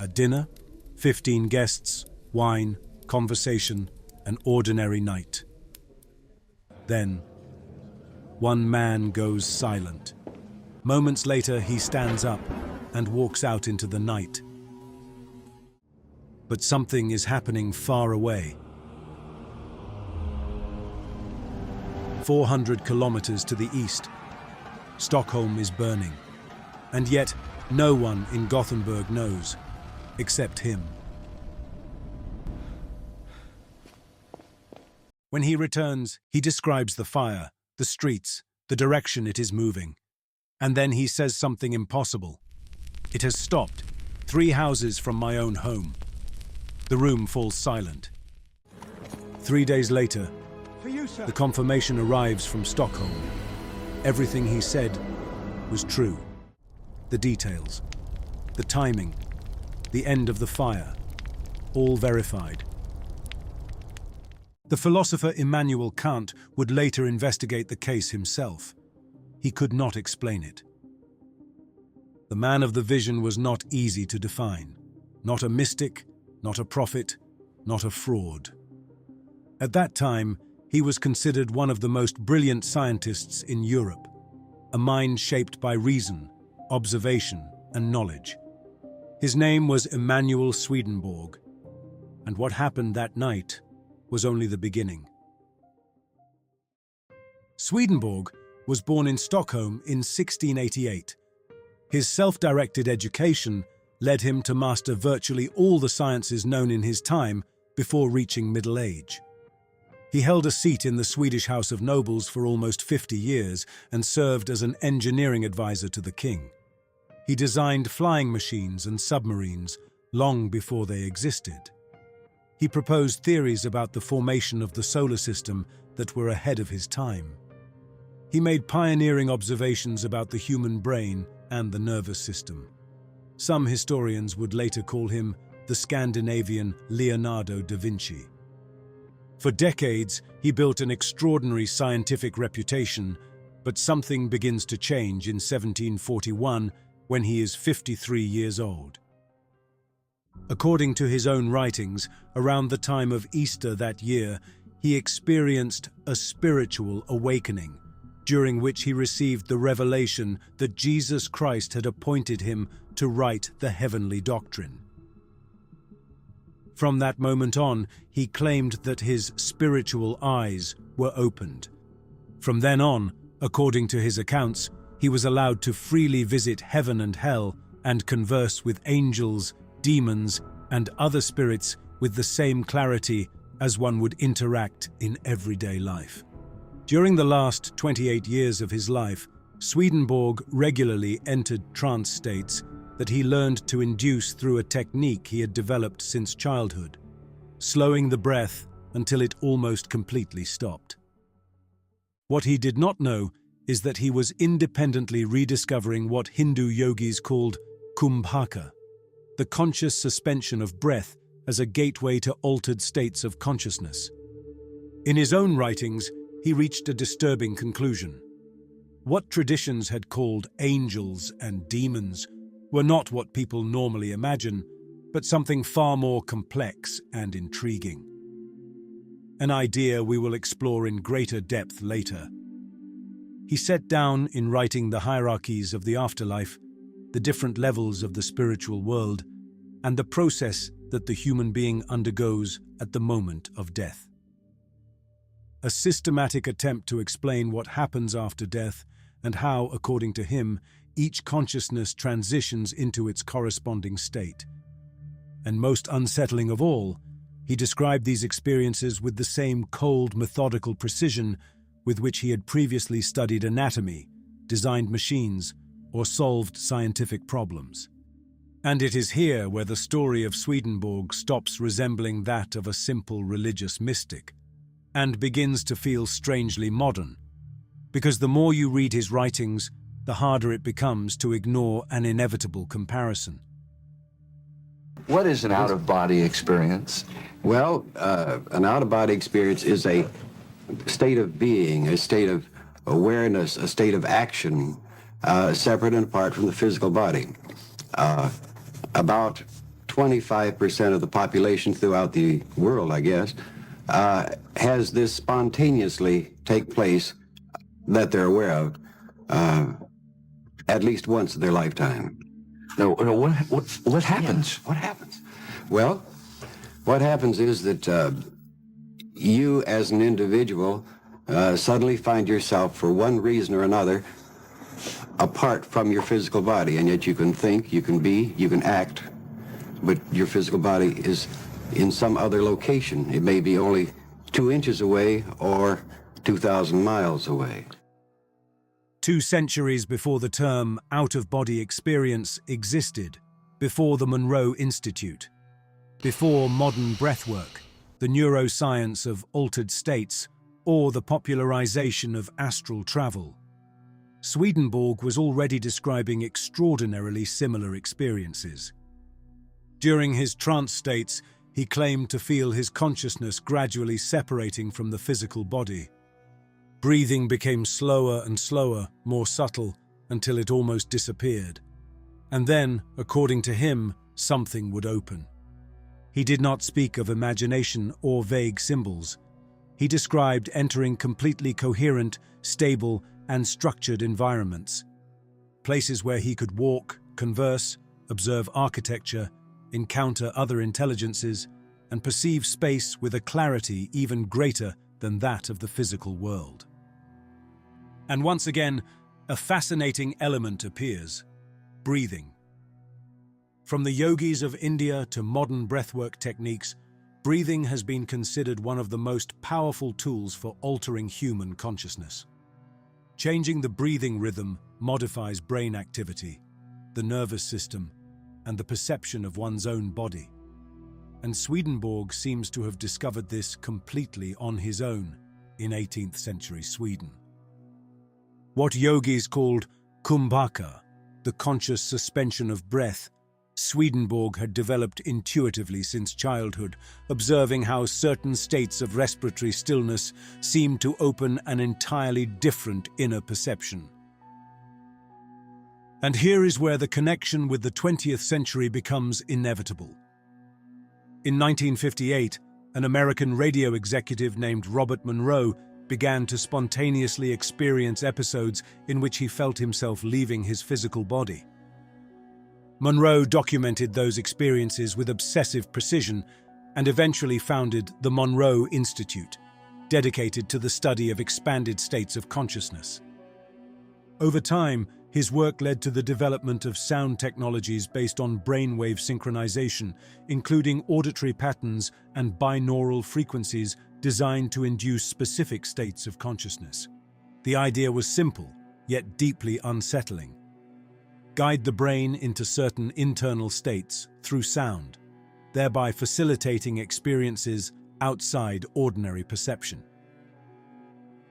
A dinner, 15 guests, wine, conversation, an ordinary night. Then, one man goes silent. Moments later, he stands up and walks out into the night. But something is happening far away. 400 kilometers to the east, Stockholm is burning. And yet, no one in Gothenburg knows, except him. When he returns, he describes the fire, the streets, the direction it is moving. And then he says something impossible. It has stopped, 3 houses from my own home. The room falls silent. 3 days later, the confirmation arrives from Stockholm. Everything he said was true. The details, the timing, the end of the fire, all verified. The philosopher Immanuel Kant would later investigate the case himself. He could not explain it. The man of the vision was not easy to define. Not a mystic, not a prophet, not a fraud. At that time, he was considered one of the most brilliant scientists in Europe, a mind shaped by reason, observation, and knowledge. His name was Emanuel Swedenborg, and what happened that night was only the beginning. Swedenborg was born in Stockholm in 1688. His self-directed education led him to master virtually all the sciences known in his time before reaching middle age. He held a seat in the Swedish House of Nobles for almost 50 years and served as an engineering advisor to the king. He designed flying machines and submarines long before they existed. He proposed theories about the formation of the solar system that were ahead of his time. He made pioneering observations about the human brain and the nervous system. Some historians would later call him the Scandinavian Leonardo da Vinci. For decades, he built an extraordinary scientific reputation, but something begins to change in 1741 when he is 53 years old. According to his own writings, around the time of Easter that year, he experienced a spiritual awakening, during which he received the revelation that Jesus Christ had appointed him to write the heavenly doctrine. From that moment on, he claimed that his spiritual eyes were opened. From then on, according to his accounts, he was allowed to freely visit heaven and hell and converse with angels, demons, and other spirits with the same clarity as one would interact in everyday life. During the last 28 years of his life, Swedenborg regularly entered trance states that he learned to induce through a technique he had developed since childhood, slowing the breath until it almost completely stopped. What he did not know is that he was independently rediscovering what Hindu yogis called kumbhaka, the conscious suspension of breath as a gateway to altered states of consciousness. In his own writings, he reached a disturbing conclusion. What traditions had called angels and demons were not what people normally imagine, but something far more complex and intriguing. An idea we will explore in greater depth later. He set down in writing the hierarchies of the afterlife, the different levels of the spiritual world, and the process that the human being undergoes at the moment of death. A systematic attempt to explain what happens after death and how, according to him, each consciousness transitions into its corresponding state. And most unsettling of all, he described these experiences with the same cold, methodical precision with which he had previously studied anatomy, designed machines, or solved scientific problems. And it is here where the story of Swedenborg stops resembling that of a simple religious mystic and begins to feel strangely modern, because the more you read his writings, the harder it becomes to ignore an inevitable comparison. What is an out-of-body experience? Well, an out-of-body experience is a state of being, a state of awareness, a state of action, separate and apart from the physical body. About 25% of the population throughout the world, I guess, has this spontaneously take place that they're aware of at least once in their lifetime. No, what happens? Yeah, what happens? Well, what happens is that you as an individual suddenly find yourself, for one reason or another, apart from your physical body, and yet you can think, you can be, you can act, but your physical body is in some other location. It may be only 2 inches away or 2,000 miles away. 2 centuries before the term out-of-body experience existed, before the Monroe Institute, before modern breathwork, the neuroscience of altered states, or the popularization of astral travel, Swedenborg was already describing extraordinarily similar experiences. During his trance states, he claimed to feel his consciousness gradually separating from the physical body. Breathing became slower and slower, more subtle, until it almost disappeared. And then, according to him, something would open. He did not speak of imagination or vague symbols. He described entering completely coherent, stable, and structured environments. Places where he could walk, converse, observe architecture, encounter other intelligences, and perceive space with a clarity even greater than that of the physical world. And once again, a fascinating element appears: breathing. From the yogis of India to modern breathwork techniques, breathing has been considered one of the most powerful tools for altering human consciousness. Changing the breathing rhythm modifies brain activity, the nervous system, and the perception of one's own body. And Swedenborg seems to have discovered this completely on his own in 18th century Sweden. What yogis called kumbhaka, the conscious suspension of breath, Swedenborg had developed intuitively since childhood, observing how certain states of respiratory stillness seemed to open an entirely different inner perception. And here is where the connection with the 20th century becomes inevitable. In 1958, an American radio executive named Robert Monroe began to spontaneously experience episodes in which he felt himself leaving his physical body. Monroe documented those experiences with obsessive precision and eventually founded the Monroe Institute, dedicated to the study of expanded states of consciousness. Over time, his work led to the development of sound technologies based on brainwave synchronization, including auditory patterns and binaural frequencies designed to induce specific states of consciousness. The idea was simple, yet deeply unsettling. Guide the brain into certain internal states through sound, thereby facilitating experiences outside ordinary perception.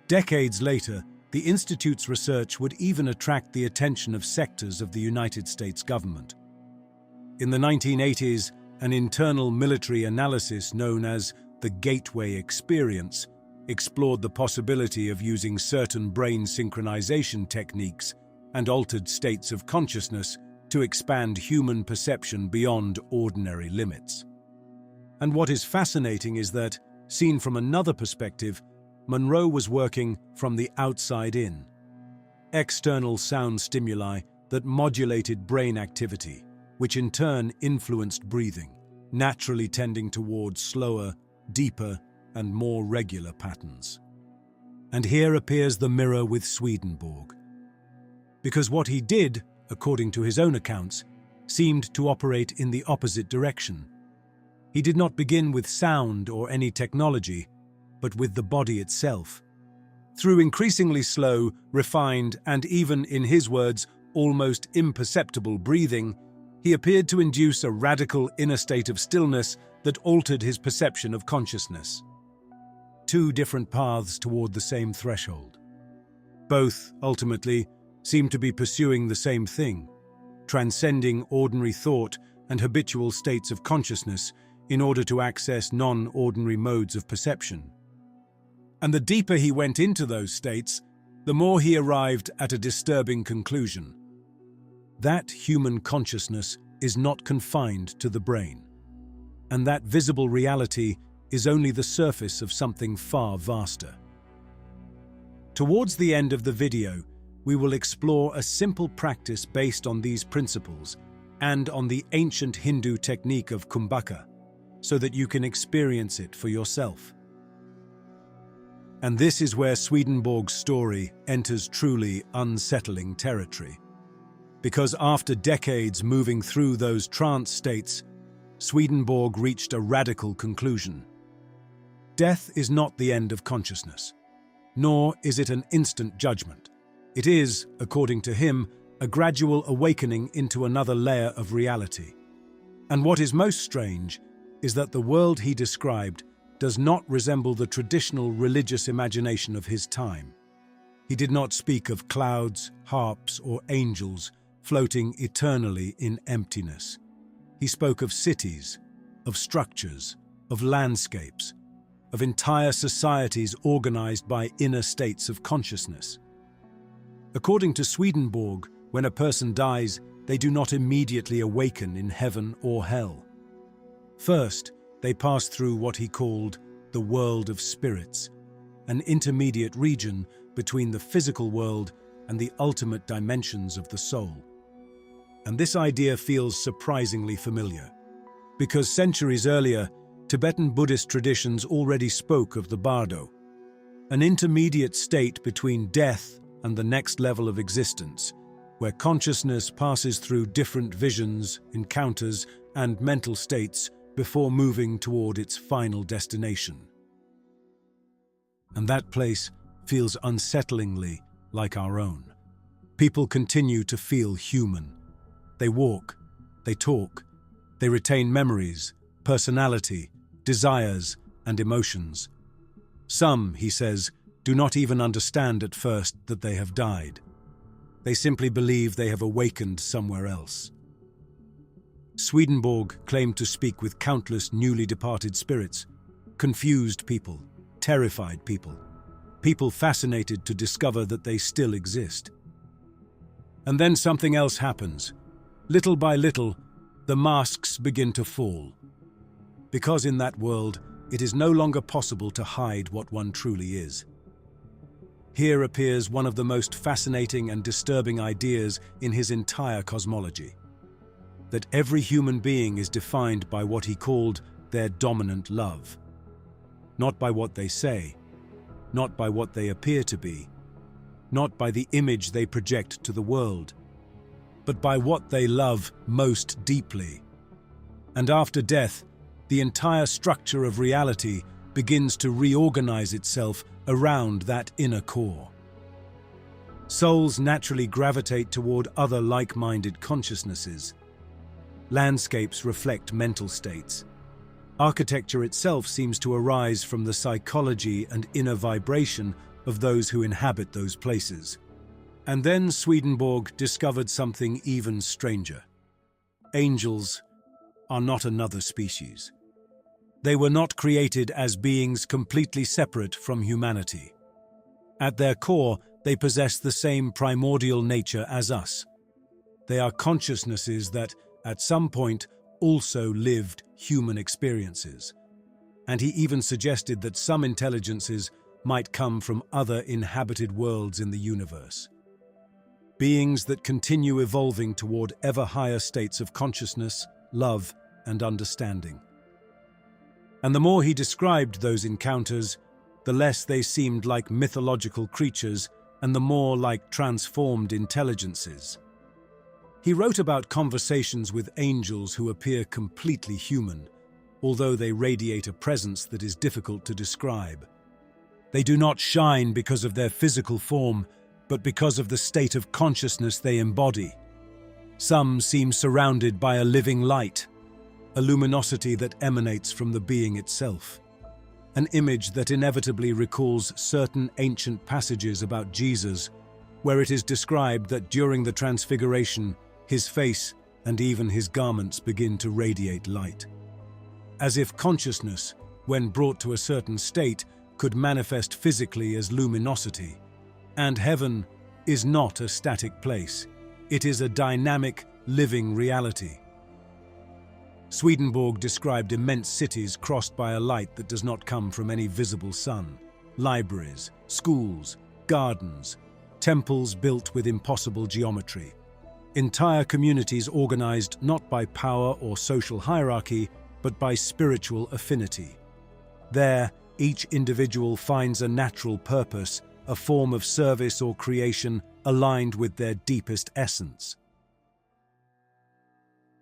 Decades later, the Institute's research would even attract the attention of sectors of the United States government. In the 1980s, an internal military analysis known as the Gateway Experience explored the possibility of using certain brain synchronization techniques and altered states of consciousness to expand human perception beyond ordinary limits. And what is fascinating is that, seen from another perspective, Monroe was working from the outside in. External sound stimuli that modulated brain activity, which in turn influenced breathing, naturally tending towards slower, deeper, and more regular patterns. And here appears the mirror with Swedenborg. Because what he did, according to his own accounts, seemed to operate in the opposite direction. He did not begin with sound or any technology, but with the body itself. Through increasingly slow, refined, and even, in his words, almost imperceptible breathing, he appeared to induce a radical inner state of stillness that altered his perception of consciousness. 2 different paths toward the same threshold. Both, ultimately, seem to be pursuing the same thing, transcending ordinary thought and habitual states of consciousness in order to access non-ordinary modes of perception. And the deeper he went into those states, the more he arrived at a disturbing conclusion: that human consciousness is not confined to the brain, and that visible reality is only the surface of something far vaster. Towards the end of the video, we will explore a simple practice based on these principles and on the ancient Hindu technique of kumbhaka, so that you can experience it for yourself. And this is where Swedenborg's story enters truly unsettling territory. Because after decades moving through those trance states, Swedenborg reached a radical conclusion. Death is not the end of consciousness, nor is it an instant judgment. It is, according to him, a gradual awakening into another layer of reality. And what is most strange is that the world he described does not resemble the traditional religious imagination of his time. He did not speak of clouds, harps, or angels floating eternally in emptiness. He spoke of cities, of structures, of landscapes, of entire societies organized by inner states of consciousness. According to Swedenborg, when a person dies, they do not immediately awaken in heaven or hell. First, they pass through what he called the world of spirits, an intermediate region between the physical world and the ultimate dimensions of the soul. And this idea feels surprisingly familiar, because centuries earlier, Tibetan Buddhist traditions already spoke of the bardo, an intermediate state between death and the next level of existence, where consciousness passes through different visions, encounters, and mental states before moving toward its final destination. And that place feels unsettlingly like our own. People continue to feel human. They walk, they talk, they retain memories, personality, desires, and emotions. Some, he says, do not even understand at first that they have died. They simply believe they have awakened somewhere else. Swedenborg claimed to speak with countless newly departed spirits, confused people, terrified people, people fascinated to discover that they still exist. And then something else happens. Little by little, the masks begin to fall. Because in that world, it is no longer possible to hide what one truly is. Here appears one of the most fascinating and disturbing ideas in his entire cosmology: that every human being is defined by what he called their dominant love. Not by what they say, not by what they appear to be, not by the image they project to the world, but by what they love most deeply. And after death, the entire structure of reality begins to reorganize itself around that inner core. Souls naturally gravitate toward other like-minded consciousnesses. Landscapes reflect mental states. Architecture itself seems to arise from the psychology and inner vibration of those who inhabit those places. And then Swedenborg discovered something even stranger. Angels are not another species. They were not created as beings completely separate from humanity. At their core, they possess the same primordial nature as us. They are consciousnesses that, at some point, also lived human experiences. And he even suggested that some intelligences might come from other inhabited worlds in the universe. Beings that continue evolving toward ever higher states of consciousness, love, and understanding. And the more he described those encounters, the less they seemed like mythological creatures and the more like transformed intelligences. He wrote about conversations with angels who appear completely human, although they radiate a presence that is difficult to describe. They do not shine because of their physical form, but because of the state of consciousness they embody. Some seem surrounded by a living light, a luminosity that emanates from the being itself. An image that inevitably recalls certain ancient passages about Jesus, where it is described that during the Transfiguration, his face and even his garments begin to radiate light. As if consciousness, when brought to a certain state, could manifest physically as luminosity. And heaven is not a static place. It is a dynamic, living reality. Swedenborg described immense cities crossed by a light that does not come from any visible sun. Libraries, schools, gardens, temples built with impossible geometry. Entire communities organized not by power or social hierarchy, but by spiritual affinity. There, each individual finds a natural purpose, a form of service or creation aligned with their deepest essence.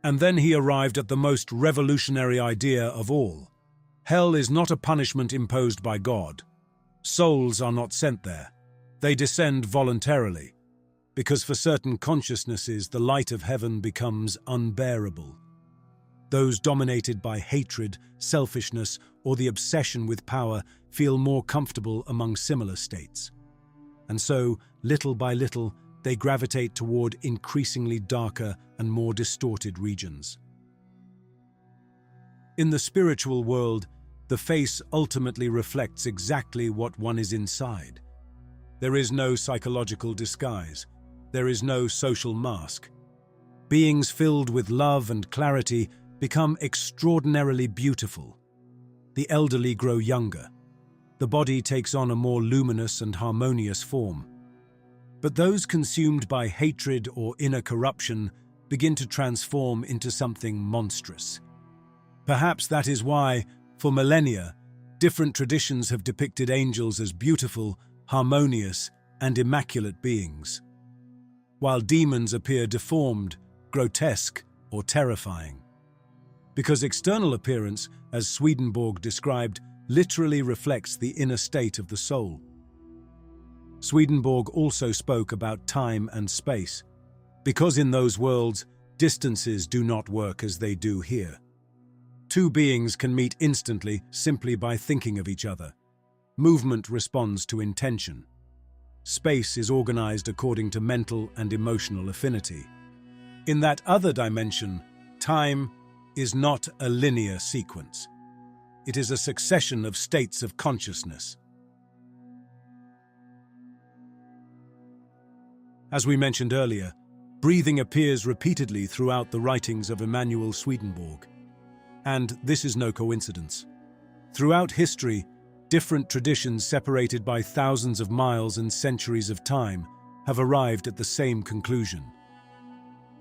And then he arrived at the most revolutionary idea of all. Hell is not a punishment imposed by God. Souls are not sent there. They descend voluntarily, because for certain consciousnesses the light of heaven becomes unbearable. Those dominated by hatred, selfishness, or the obsession with power feel more comfortable among similar states. And so, little by little, they gravitate toward increasingly darker and more distorted regions. In the spiritual world, the face ultimately reflects exactly what one is inside. There is no psychological disguise. There is no social mask. Beings filled with love and clarity become extraordinarily beautiful. The elderly grow younger. The body takes on a more luminous and harmonious form. But those consumed by hatred or inner corruption begin to transform into something monstrous. Perhaps that is why, for millennia, different traditions have depicted angels as beautiful, harmonious, and immaculate beings, while demons appear deformed, grotesque, or terrifying. Because external appearance, as Swedenborg described, literally reflects the inner state of the soul. Swedenborg also spoke about time and space, because in those worlds, distances do not work as they do here. Two beings can meet instantly simply by thinking of each other. Movement responds to intention. Space is organized according to mental and emotional affinity. In that other dimension, time is not a linear sequence. It is a succession of states of consciousness. As we mentioned earlier, breathing appears repeatedly throughout the writings of Emanuel Swedenborg. And this is no coincidence. Throughout history, different traditions separated by thousands of miles and centuries of time have arrived at the same conclusion.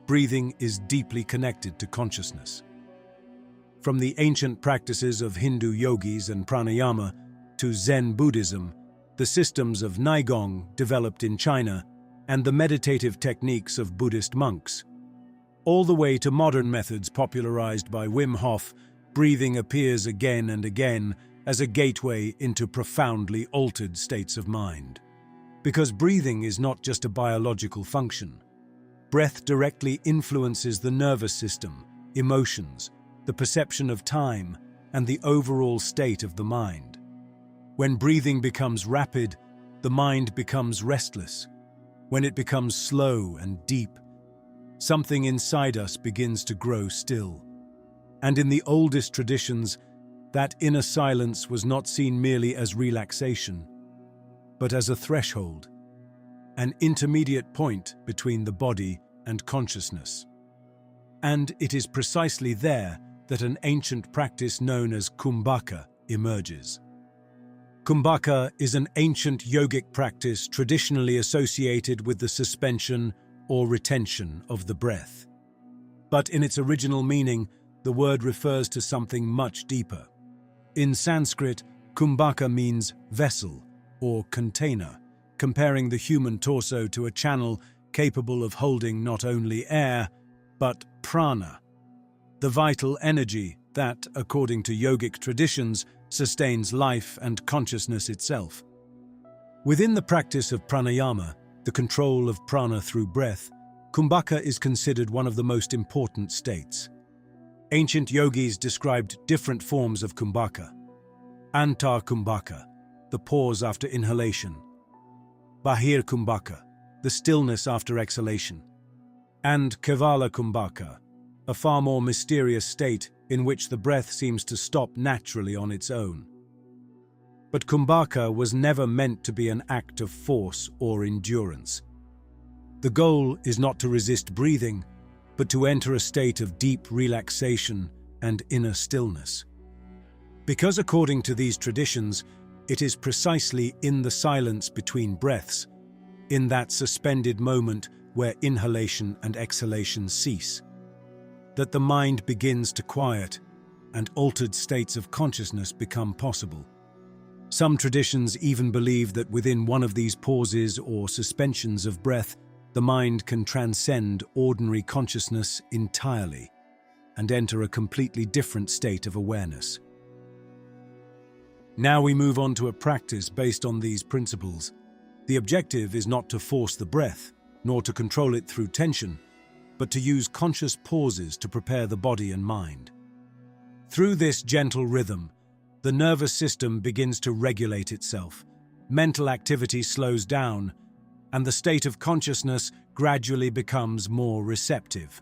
Breathing is deeply connected to consciousness. From the ancient practices of Hindu yogis and pranayama to Zen Buddhism, the systems of Neigong developed in China, and the meditative techniques of Buddhist monks, all the way to modern methods popularized by Wim Hof, breathing appears again and again as a gateway into profoundly altered states of mind. Because breathing is not just a biological function. Breath directly influences the nervous system, emotions, the perception of time, and the overall state of the mind. When breathing becomes rapid, the mind becomes restless. When it becomes slow and deep, something inside us begins to grow still. And in the oldest traditions, that inner silence was not seen merely as relaxation, but as a threshold, an intermediate point between the body and consciousness. And it is precisely there that an ancient practice known as kumbhaka emerges. Kumbhaka is an ancient yogic practice traditionally associated with the suspension or retention of the breath. But in its original meaning, the word refers to something much deeper. In Sanskrit, kumbhaka means vessel or container, comparing the human torso to a channel capable of holding not only air, but prana, the vital energy that, according to yogic traditions, sustains life and consciousness itself. Within the practice of pranayama, the control of prana through breath, kumbhaka is considered one of the most important states. Ancient yogis described different forms of kumbhaka. Antar kumbhaka, the pause after inhalation. Bahir kumbhaka, the stillness after exhalation. And kevala kumbhaka, a far more mysterious state in which the breath seems to stop naturally on its own. But kumbhaka was never meant to be an act of force or endurance. The goal is not to resist breathing, but to enter a state of deep relaxation and inner stillness. Because according to these traditions, it is precisely in the silence between breaths, in that suspended moment where inhalation and exhalation cease, that the mind begins to quiet and altered states of consciousness become possible. Some traditions even believe that within one of these pauses or suspensions of breath, the mind can transcend ordinary consciousness entirely and enter a completely different state of awareness. Now we move on to a practice based on these principles. The objective is not to force the breath, nor to control it through tension, but to use conscious pauses to prepare the body and mind. Through this gentle rhythm, the nervous system begins to regulate itself, mental activity slows down, and the state of consciousness gradually becomes more receptive.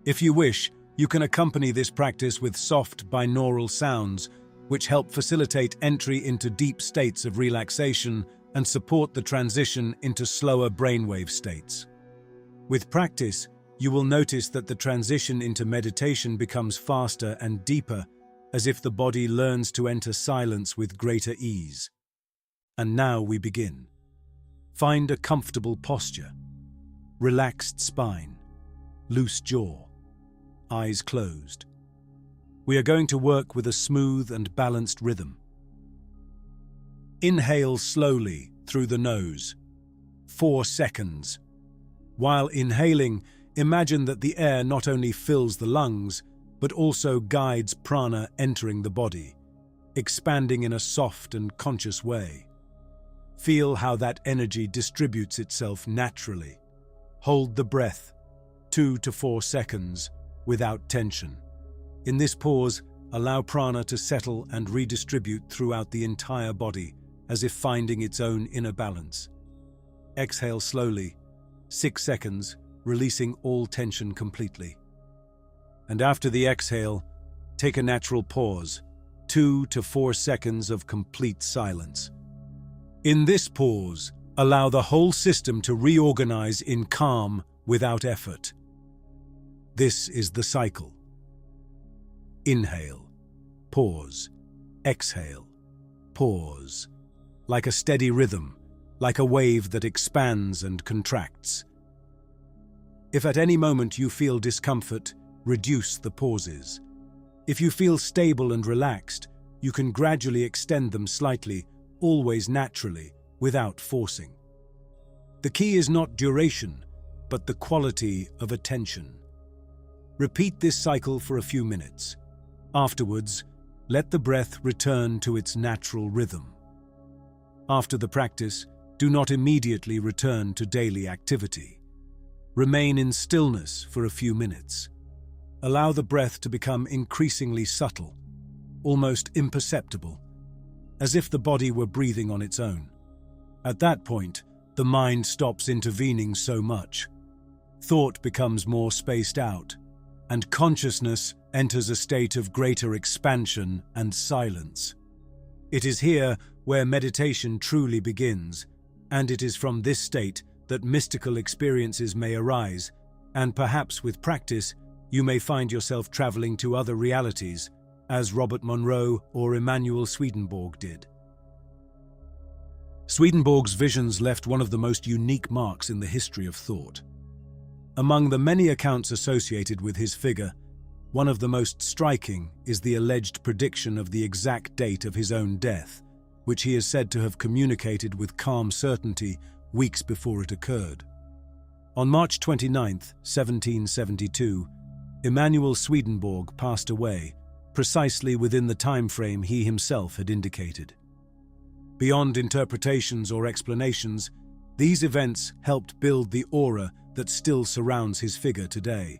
If you wish, you can accompany this practice with soft binaural sounds, which help facilitate entry into deep states of relaxation and support the transition into slower brainwave states. With practice, you will notice that the transition into meditation becomes faster and deeper, as if the body learns to enter silence with greater ease. And now we begin. Find a comfortable posture, relaxed spine, loose jaw, eyes closed. We are going to work with a smooth and balanced rhythm. Inhale slowly through the nose, 4 seconds. While inhaling, imagine that the air not only fills the lungs, but also guides prana entering the body, expanding in a soft and conscious way. Feel how that energy distributes itself naturally. Hold the breath, 2 to 4 seconds, without tension. In this pause, allow prana to settle and redistribute throughout the entire body, as if finding its own inner balance. Exhale slowly, 6 seconds, releasing all tension completely. And after the exhale, take a natural pause, 2 to 4 seconds of complete silence. In this pause, allow the whole system to reorganize in calm without effort. This is the cycle. Inhale, pause, exhale, pause. Like a steady rhythm, like a wave that expands and contracts. If at any moment you feel discomfort, reduce the pauses. If you feel stable and relaxed, you can gradually extend them slightly, always naturally, without forcing. The key is not duration, but the quality of attention. Repeat this cycle for a few minutes. Afterwards, let the breath return to its natural rhythm. After the practice, do not immediately return to daily activity. Remain in stillness for a few minutes. Allow the breath to become increasingly subtle, almost imperceptible, as if the body were breathing on its own. At that point, the mind stops intervening so much. Thought becomes more spaced out, and consciousness enters a state of greater expansion and silence. It is here where meditation truly begins, and it is from this state that mystical experiences may arise, and perhaps with practice, you may find yourself traveling to other realities, as Robert Monroe or Emanuel Swedenborg did. Swedenborg's visions left one of the most unique marks in the history of thought. Among the many accounts associated with his figure, one of the most striking is the alleged prediction of the exact date of his own death, which he is said to have communicated with calm certainty weeks before it occurred. On March 29, 1772, Emanuel Swedenborg passed away, precisely within the time frame he himself had indicated. Beyond interpretations or explanations, these events helped build the aura that still surrounds his figure today.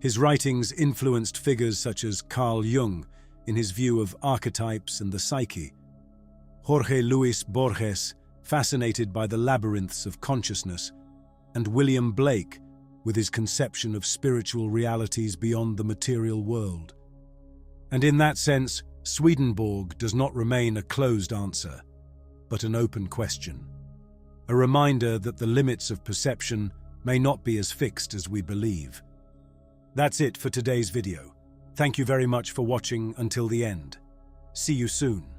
His writings influenced figures such as Carl Jung in his view of archetypes and the psyche, Jorge Luis Borges, fascinated by the labyrinths of consciousness, and William Blake, with his conception of spiritual realities beyond the material world. And in that sense, Swedenborg does not remain a closed answer, but an open question, a reminder that the limits of perception may not be as fixed as we believe. That's it for today's video. Thank you very much for watching until the end. See you soon.